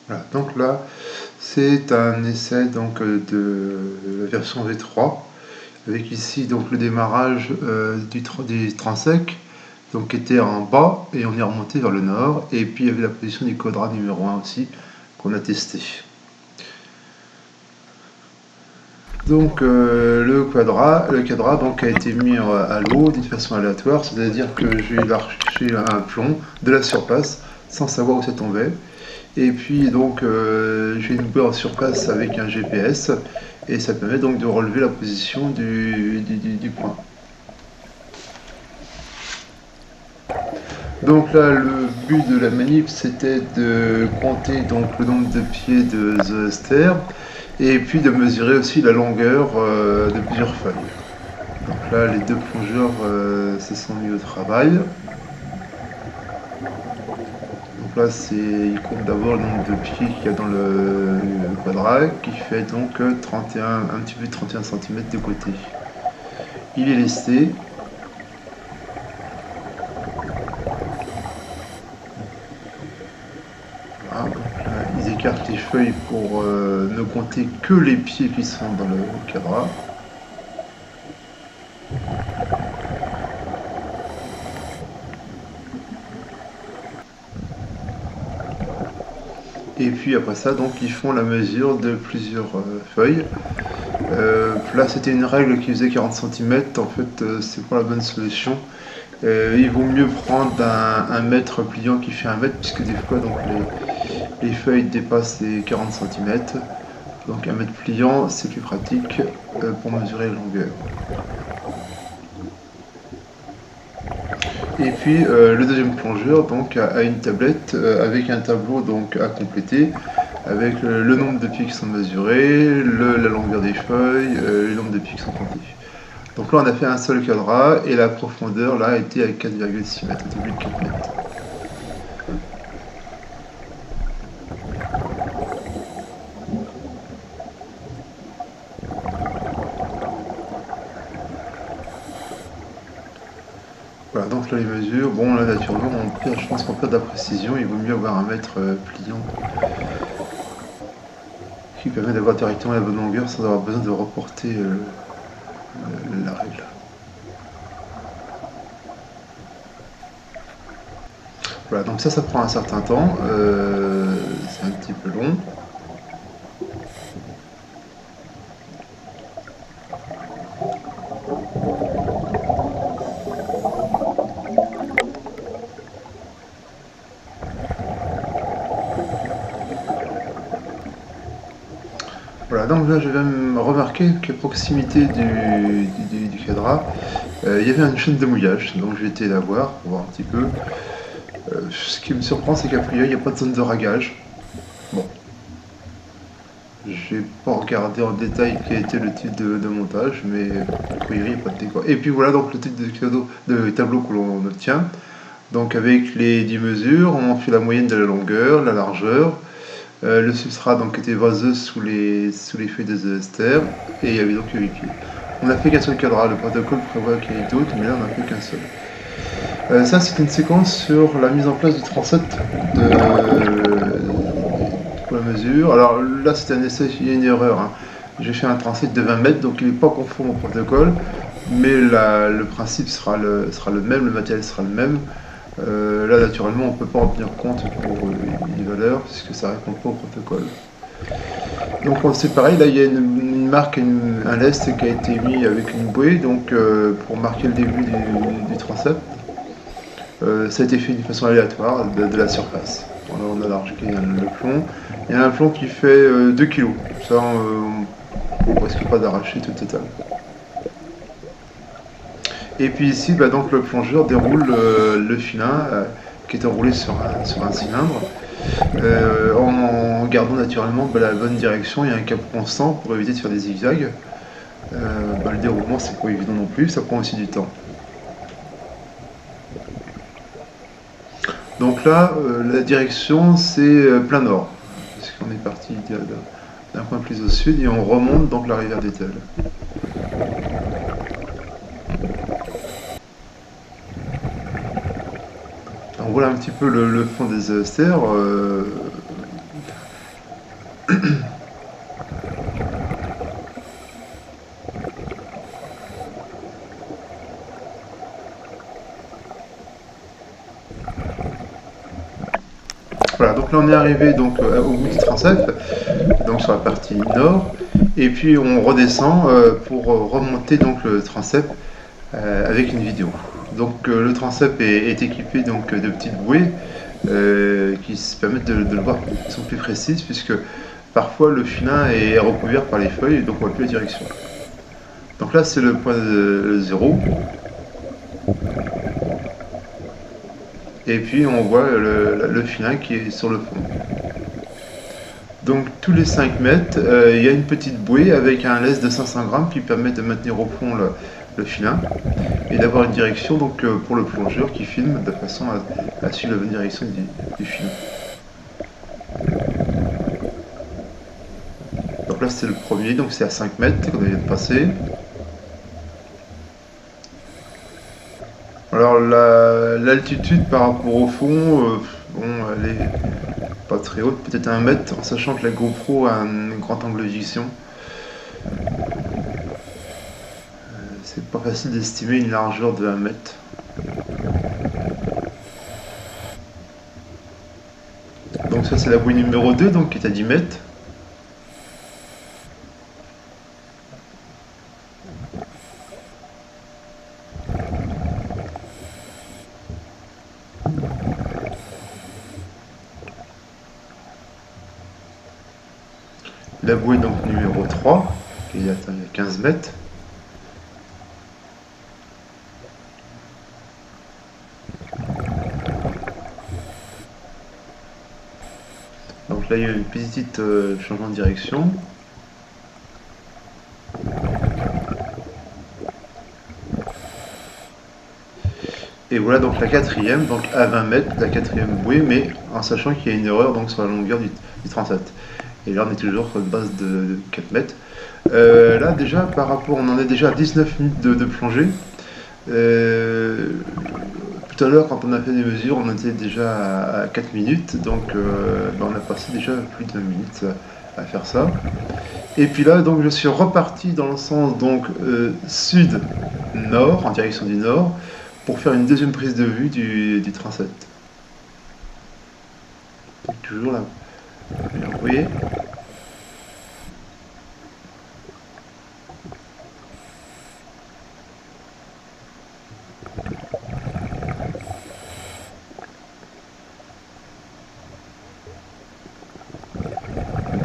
Voilà, donc là, c'est un essai donc, de la version V3, avec ici donc le démarrage des transects, donc qui était en bas, et on est remonté vers le nord, et puis il y avait la position du quadra numéro 1 aussi, qu'on a testé. Donc le cadra donc, a été mis à l'eau d'une façon aléatoire, c'est-à-dire que j'ai lâché un plomb de la surface sans savoir où ça tombait. Et puis donc j'ai une bouée en surface avec un GPS et ça permet donc de relever la position du point. Donc là le but de la manip c'était de compter donc le nombre de pieds de The Ster et puis de mesurer aussi la longueur de plusieurs feuilles. Donc là les deux plongeurs se sont mis au travail. Donc là, il compte d'abord le nombre de pieds qu'il y a dans le quadra, qui fait donc 31, un petit peu de 31 cm de côté. Il est lesté. Voilà, donc là, ils écartent les feuilles pour ne compter que les pieds qui sont dans le cadra. Et puis après ça, donc ils font la mesure de plusieurs feuilles. Là, c'était une règle qui faisait 40 cm. En fait, c'est pas la bonne solution. Il vaut mieux prendre un mètre pliant qui fait 1 mètre, puisque des fois, donc, les feuilles dépassent les 40 cm. Donc 1 mètre pliant, c'est plus pratique pour mesurer la longueur. Et puis le deuxième plongeur donc, a une tablette avec un tableau donc, à compléter, avec le nombre de pieds qui sont mesurés, la longueur des feuilles, le nombre de pieds qui sont comptés. Donc là on a fait un seul cadra et la profondeur là était à 4,6 mètres, au début de 4 mètres. Voilà, donc là les mesures, bon là naturellement je pense qu'on perd de la précision, il vaut mieux avoir un mètre pliant qui permet d'avoir directement la bonne longueur sans avoir besoin de reporter la règle. Voilà, donc ça prend un certain temps, c'est un petit peu long. Voilà, donc là je viens de remarquer qu'à proximité du cadra, il y avait une chaîne de mouillage, donc j'ai été la voir pour voir un petit peu. Ce qui me surprend, c'est qu'à priori, il n'y a pas de zone de ragage. Bon, j'ai pas regardé en détail quel était le type de montage, mais a priori, il n'y a pas de décor. Et puis voilà donc le type de tableau que l'on obtient. Donc avec les 10 mesures, on fait la moyenne de la longueur, la largeur. Le substrat donc était vaseux sous les feuilles de zester et il y avait donc 8 pieds. On n'a fait qu'un seul cadre, le protocole prévoit qu'il y ait d'autres, mais là on n'a fait qu'un seul. Ça c'est une séquence sur la mise en place du transept pour la mesure. Alors là c'est un essai, il y a une erreur. Hein. J'ai fait un transept de 20 mètres, donc il n'est pas conforme au protocole, mais le principe sera le même, le matériel sera le même. Là, naturellement, on ne peut pas en tenir compte pour une valeur, puisque ça ne répond pas au protocole. Donc c'est pareil, là il y a une marque, un lest qui a été mis avec une bouée, donc pour marquer le début du transept. Ça a été fait d'une façon aléatoire de la surface. On a largué le plomb. Il y a un plomb qui fait 2 kg. Ça, on risque pas d'arracher tout le total. Et puis ici, bah, donc, le plongeur déroule le filin qui est enroulé sur un cylindre en gardant naturellement la bonne direction et un cap constant pour éviter de faire des zigzags. Le déroulement, c'est pas évident non plus, ça prend aussi du temps. Donc là, la direction, c'est plein nord, puisqu'on est parti d'un point plus au sud et on remonte donc la rivière d'Etel. Donc voilà un petit peu le fond des esters. Voilà, donc là on est arrivé donc, au bout du transept, donc sur la partie nord, et puis on redescend pour remonter donc le transept avec une vidéo. Donc le transept est équipé donc, de petites bouées qui se permettent de le voir de façon plus précise, puisque parfois le filin est recouvert par les feuilles, et donc on voit plus la direction. Donc là c'est le point 0, et puis on voit le filin qui est sur le fond. Donc tous les 5 mètres, il y a une petite bouée avec un lest de 500 grammes qui permet de maintenir au fond le filin et d'avoir une direction donc, pour le plongeur qui filme de façon à suivre la bonne direction du filin. Donc là c'est le premier, donc c'est à 5 mètres qu'on vient de passer. Alors l'altitude par rapport au fond, bon, elle est pas très haute, peut-être 1 mètre, en sachant que la GoPro a un grand angle de vision. C'est pas facile d'estimer une largeur de 1 mètre. Donc ça c'est la bouée numéro 2, donc qui est à 10 mètres. La bouée donc numéro 3, qui est à 15 mètres. Donc là il y a une petite changement de direction. Et voilà donc la quatrième, donc à 20 mètres, la quatrième bouée, mais en sachant qu'il y a une erreur donc sur la longueur du transept. Et là on est toujours sur une base de 4 mètres. Là déjà par rapport, on en est déjà à 19 minutes de plongée. Tout à l'heure quand on a fait des mesures, on était déjà à 4 minutes, donc on a passé déjà plus de 20 minutes à faire ça. Et puis là donc je suis reparti dans le sens donc sud-nord, en direction du nord, pour faire une deuxième prise de vue du transept. Donc toujours là. Vous voyez ?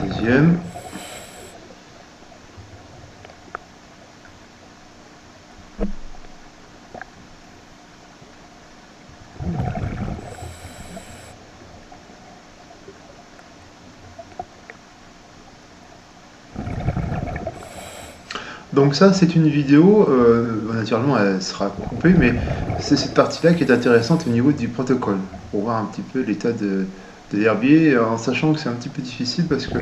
Deuxième. Donc ça c'est une vidéo, naturellement elle sera coupée, mais c'est cette partie-là qui est intéressante au niveau du protocole, pour voir un petit peu l'état de l'herbier, en sachant que c'est un petit peu difficile parce que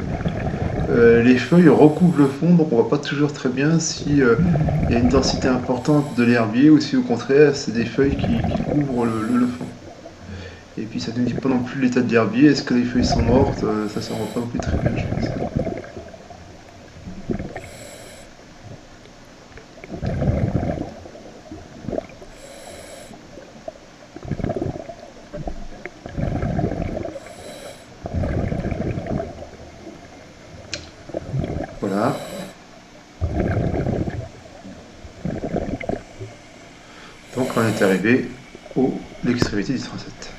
les feuilles recouvrent le fond, donc on voit pas toujours très bien si y a une densité importante de l'herbier ou si au contraire c'est des feuilles qui couvrent le fond. Et puis ça ne dit pas non plus l'état de l'herbier, est-ce que les feuilles sont mortes, ça ne voit pas non plus très bien je pense. Voilà. Donc on est arrivé à l'extrémité du transept.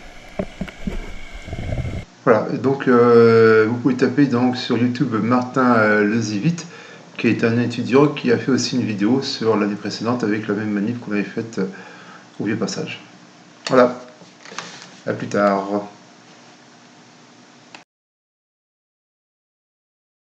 Voilà, donc vous pouvez taper donc sur YouTube Martin Lezivit, qui est un étudiant qui a fait aussi une vidéo sur l'année précédente avec la même manip qu'on avait faite au Vieux Passage. Voilà, à plus tard.